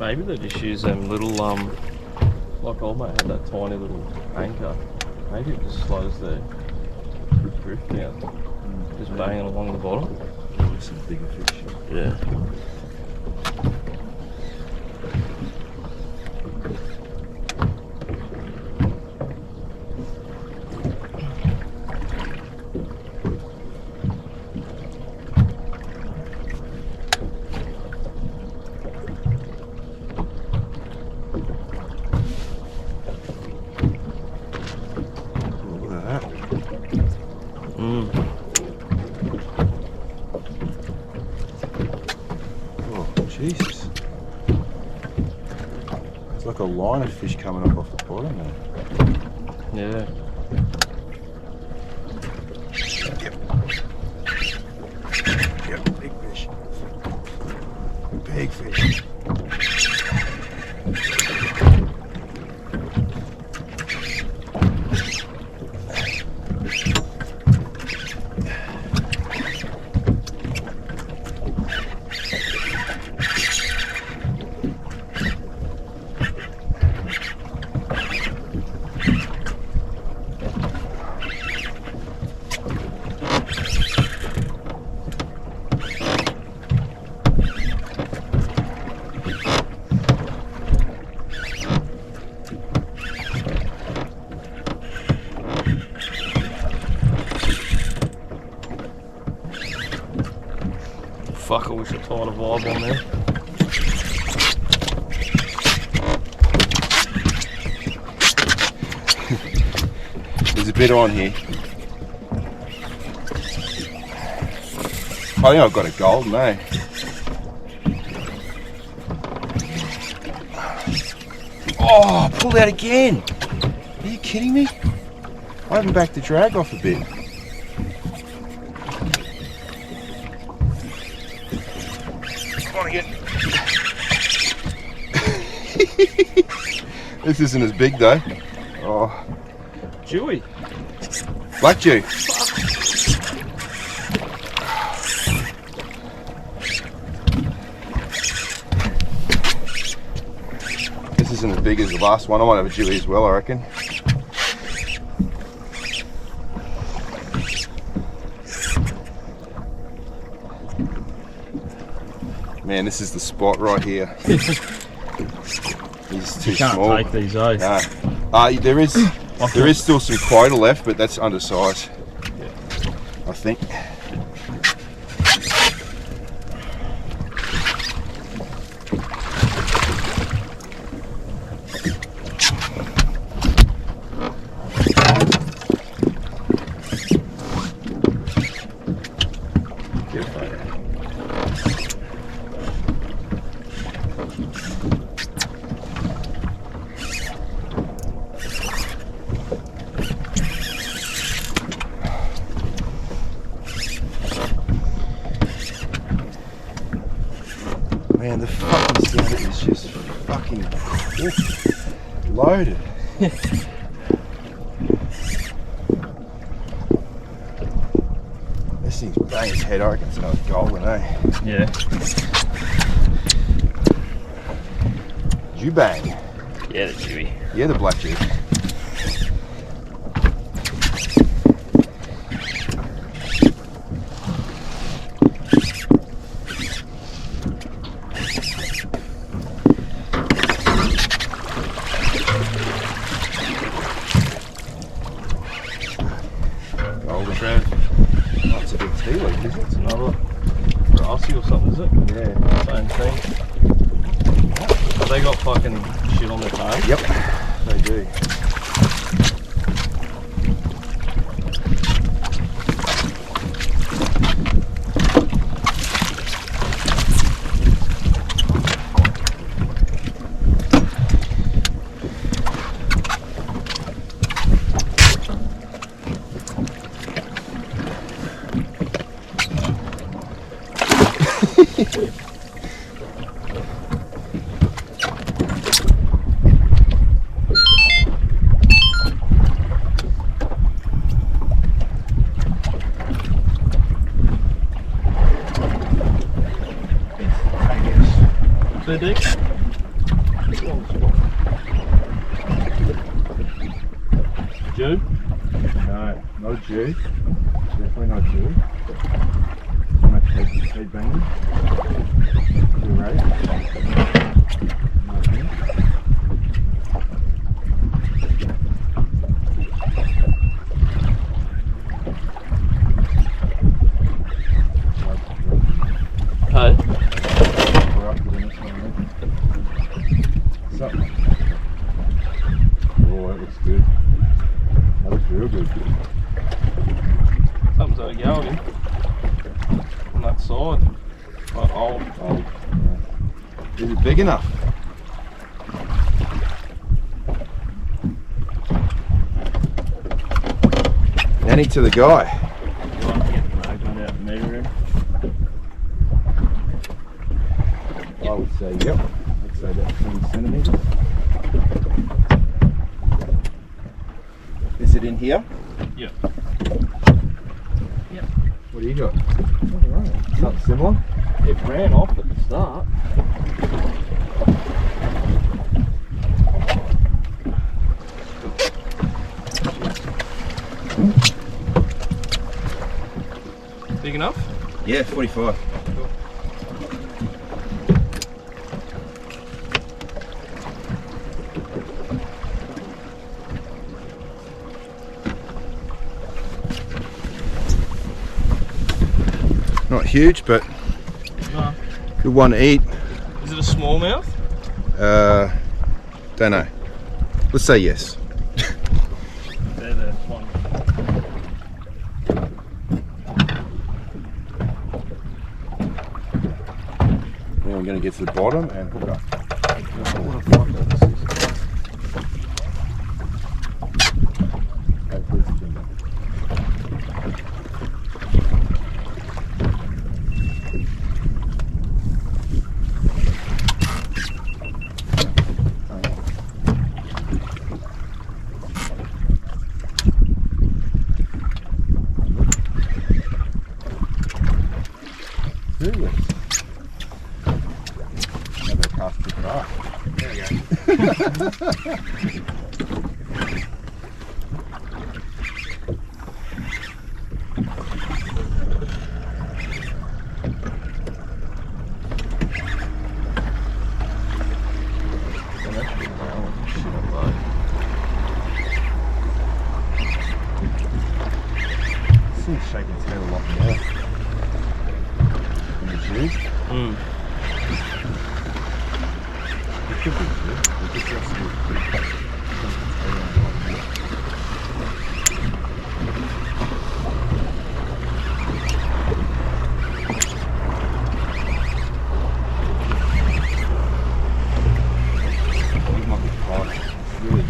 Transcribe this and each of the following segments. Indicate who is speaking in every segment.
Speaker 1: Maybe they just use them little, like old mate had that tiny little anchor. Maybe it just slows the drift down. Just banging along the bottom.
Speaker 2: There's some bigger fish.
Speaker 1: Yeah.
Speaker 2: Jesus. It's like a line of fish coming up off the bottom there.
Speaker 1: Yeah.
Speaker 2: Yep, big fish. Big fish.
Speaker 1: Fuck, I wish I tied a vibe on there.
Speaker 2: There's a bit on here. I think I've got a golden, eh? Oh, pulled out again. Are you kidding me? I haven't backed the drag off a bit. Come on again. This isn't as big though. Oh,
Speaker 1: Dewy.
Speaker 2: black dew. This isn't as big as the last one. I might have a dewy as well, I reckon. Man, this is the spot right here. He's too
Speaker 1: You can't
Speaker 2: small.
Speaker 1: take these, eh?
Speaker 2: No. There is still some quota left, but that's undersized.
Speaker 1: Yeah.
Speaker 2: I think. Man, the fucking salmon is just fucking cooked, loaded. This thing's bang its head, I reckon it's another golden, eh?
Speaker 1: Yeah.
Speaker 2: You bang.
Speaker 1: Yeah, the dewy.
Speaker 2: Yeah, the black dew.
Speaker 1: Trev.
Speaker 2: Oh, it's a big tea leaf, is it?
Speaker 1: It's another grassy or something, is it?
Speaker 2: Yeah.
Speaker 1: Same thing. Have they got fucking shit on their tail?
Speaker 2: Yep, they do.
Speaker 1: They're deep.
Speaker 2: No Jew. Definitely no Jew. No head banging. You ready? Nothing.
Speaker 1: Hey.
Speaker 2: We're up to the next one, mate. Something. Oh, that looks good. That looks real good.
Speaker 1: Something's out of going on that side. Like old.
Speaker 2: Oh, yeah. Is it big enough? Nanny to the guy. I would say, yep. I'd say about 20 centimetres. Is it in here?
Speaker 1: Yep.
Speaker 2: What do you got? Alright. Something similar?
Speaker 1: It ran off at the start. Big enough?
Speaker 2: Yeah, 45.
Speaker 1: Cool.
Speaker 2: Not huge, but
Speaker 1: No.
Speaker 2: good one to eat.
Speaker 1: Is it a smallmouth?
Speaker 2: Don't know. Let's say yes.
Speaker 1: There, one.
Speaker 2: Now we're going to get to the bottom and hook up.
Speaker 1: What the fuck is this?
Speaker 2: Hopefully it's a jumbo. Really? Maybe I can't pick it up. There we go. Seems shaking its head a lot more. In the Jew. It could be Jew. We could just see. These might be tight. Really.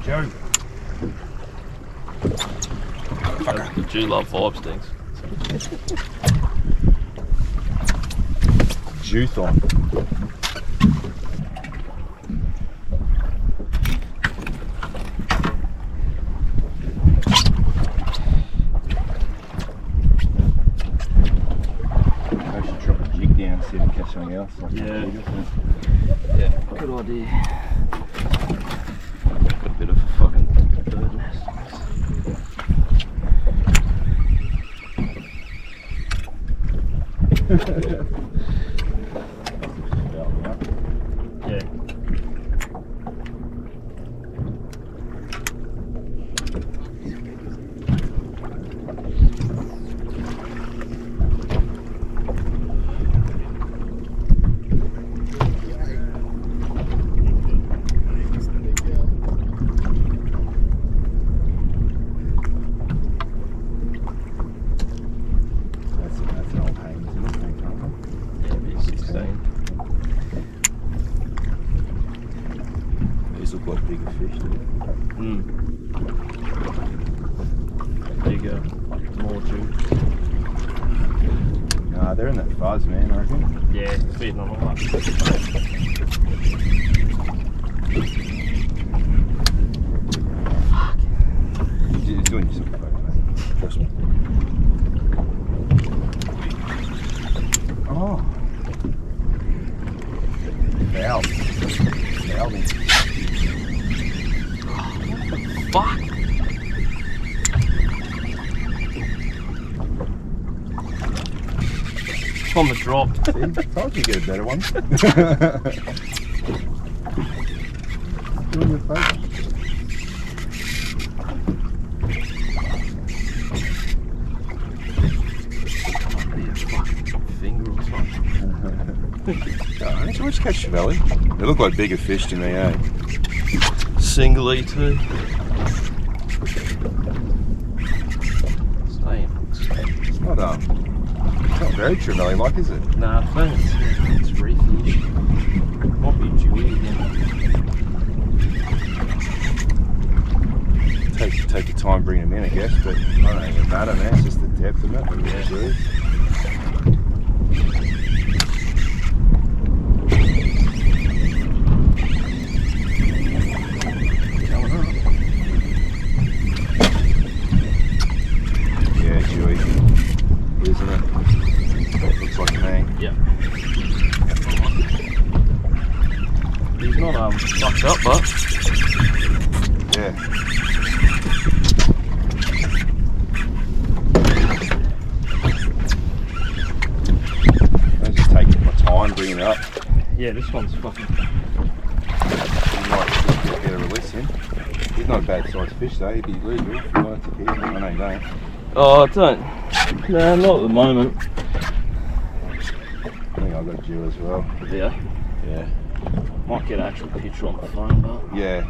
Speaker 2: Joe.
Speaker 1: The Jew love 5 stings.
Speaker 2: Juice on. I should drop a jig down, see if we catch something else. Like
Speaker 1: Yeah.
Speaker 2: Yeah.
Speaker 1: Good idea. Got a bit of a fucking bird nest. Yeah.
Speaker 2: That's an old hang, isn't it? Hang time.
Speaker 1: Yeah, it'd be 16.
Speaker 2: These look like bigger fish, do they?
Speaker 1: Bigger, more Jew.
Speaker 2: Nah, they're in that fuzz, man, I reckon.
Speaker 1: Yeah, feeding on all that.
Speaker 2: He's doing yourself a favour, mate. Trust me. Oh. Wow. Help me.
Speaker 1: Fuck! It's on the drop.
Speaker 2: See, told you get a better one. Doing your favour.
Speaker 1: Finger or something.
Speaker 2: Let's catch Chevelle. They look like bigger fish to me, eh?
Speaker 1: Single E too. Staying.
Speaker 2: It's not very Trevally like, is it?
Speaker 1: Nah, I think it's refish. Might be dewy again.
Speaker 2: Take your time bringing them in, I guess, but I don't even matter, man. It's just the depth of it.
Speaker 1: Yeah.
Speaker 2: Chewy. Yeah, chewy. Isn't it? Looks like me.
Speaker 1: Yeah. He's not fucked up, but
Speaker 2: Yeah. I'm just taking my time bringing it up.
Speaker 1: yeah, this one's fucking.
Speaker 2: He might just get a release in. He's not a bad sized fish though, he'd be legal if you wanted to keep him. I know you don't.
Speaker 1: Oh, I don't. Nah, not at the moment.
Speaker 2: I think I've got a Jew as well.
Speaker 1: Yeah.
Speaker 2: Yeah.
Speaker 1: Might get an actual picture on the phone, but.
Speaker 2: Yeah.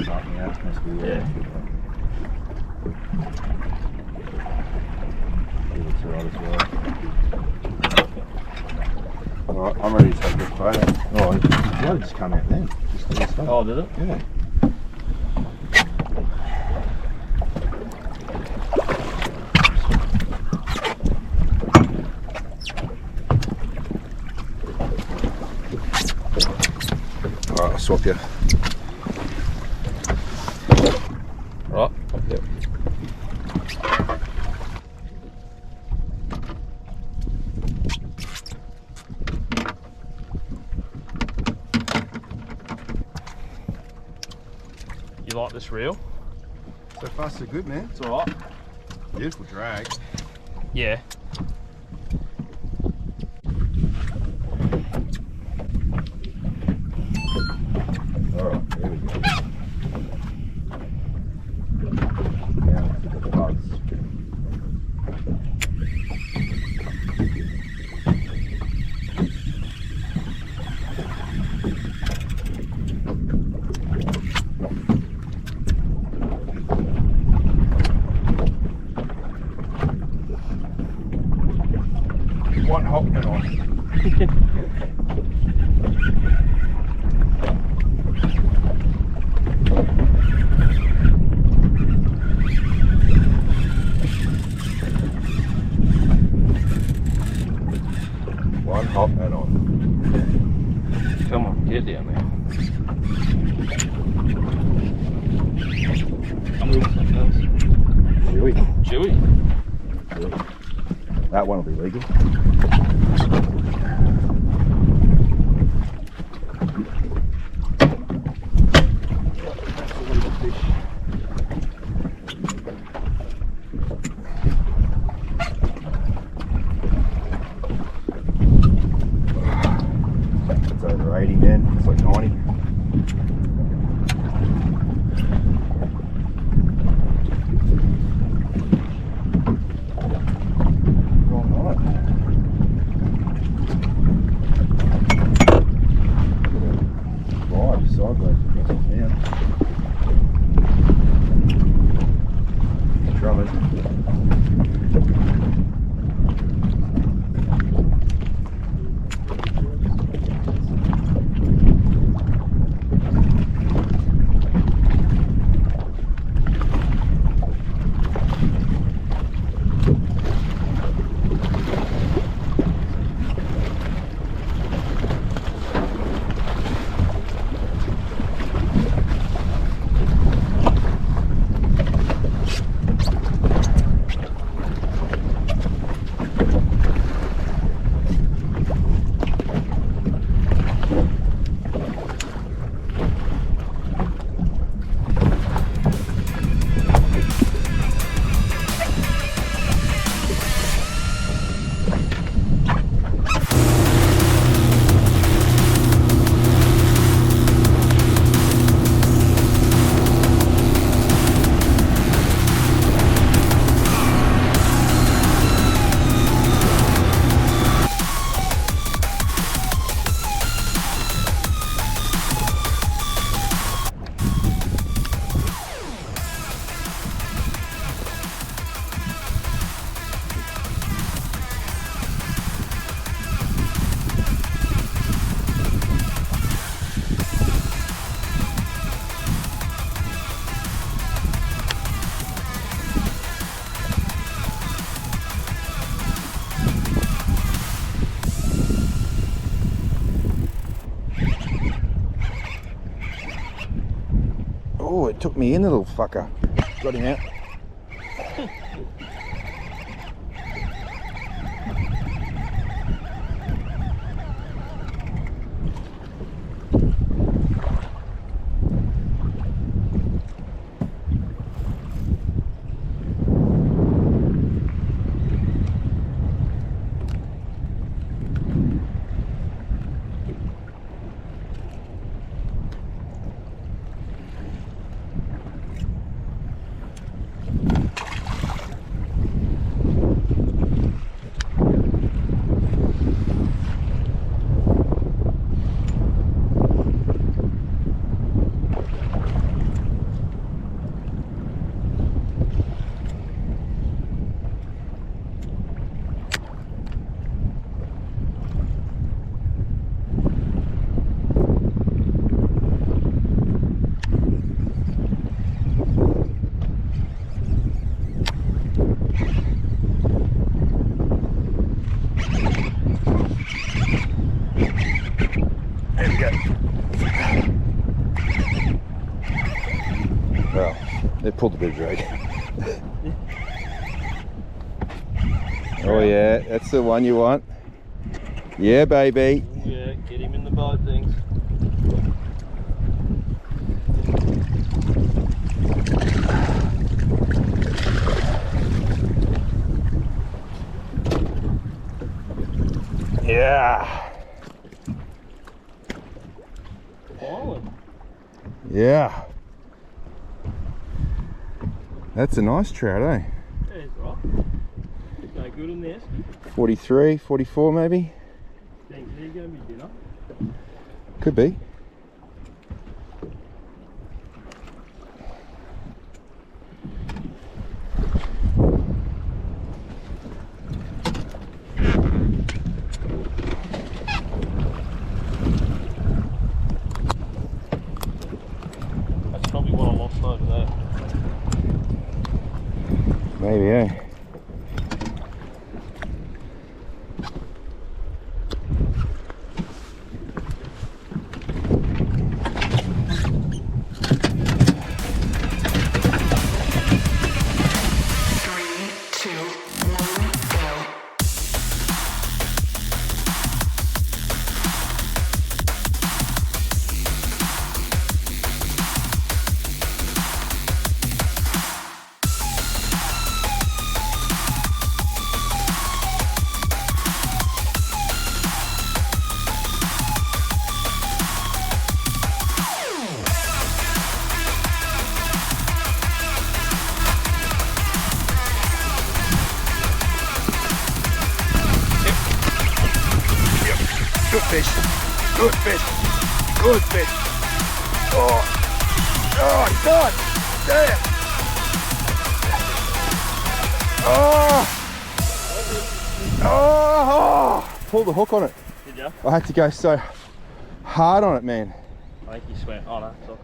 Speaker 2: Something else must be there.
Speaker 1: Yeah.
Speaker 2: It looks alright as well. Alright, I'm ready to take this photo. Oh, the blood just come out then. Just the stuff.
Speaker 1: Oh, did it?
Speaker 2: Yeah. Alright, I'll swap you.
Speaker 1: Right. Yep. You like this reel?
Speaker 2: So far so good, man.
Speaker 1: It's alright.
Speaker 2: Beautiful drag.
Speaker 1: Yeah.
Speaker 2: Alright, there we go. Now let's look at the bugs. One hop and on. One hop and on.
Speaker 1: Come on, get down there.
Speaker 2: Chewy.
Speaker 1: Chewy.
Speaker 2: That one will be legal. It's over 80, man. It's like 90. Wrong night. took me in, the little fucker. Got him out. Well, they pulled a bit of drag. Oh yeah, that's the one you want. Yeah, baby.
Speaker 1: Yeah, get him in the boat things.
Speaker 2: Yeah.
Speaker 1: Island.
Speaker 2: Yeah. That's a nice trout, eh?
Speaker 1: Yeah, it's right. It's no good in this.
Speaker 2: 43, 44 maybe?
Speaker 1: Think they're going to be dinner.
Speaker 2: Could be.
Speaker 1: That's probably what I lost over there.
Speaker 2: Maybe, eh? Good fish. Good fish. Good fish. Oh. Oh, he's gone. Damn. Oh. Oh. Pulled the hook on it.
Speaker 1: Did ya?
Speaker 2: I had to go so hard on it, man.
Speaker 1: I think you swam. Oh no, it's all.